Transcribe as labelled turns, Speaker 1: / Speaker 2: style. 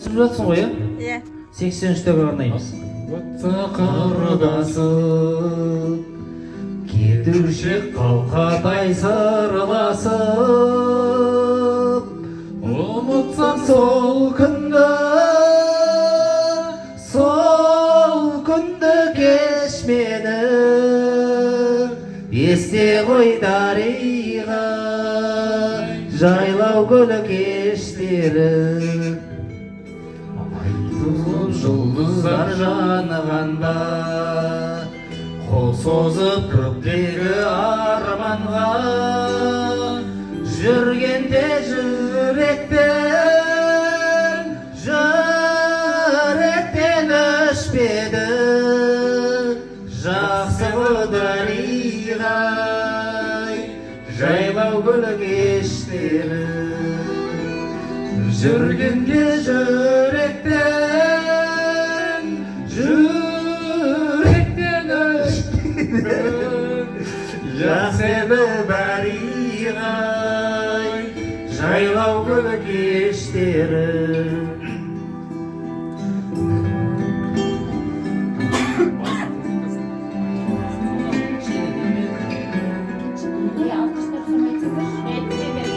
Speaker 1: Түсініп жатсың ғой,
Speaker 2: Иә.
Speaker 1: 83-тегі арнаймыз. Отса қардасып, кетуші қалқатай сырласып, ұмытсам сол күнді кеш мені, есте ғой дариға, жайлау гүлі кештері. Айтылып жұлдыздар жанығанда, қол созып көктегі арманға, жүргенде жүректен өшпеді, жақсы дариғай, жайлау гүлі кештері. Жүргенде жүректен өшпеді, жақсы дариғай, жайлау гүлі кештері.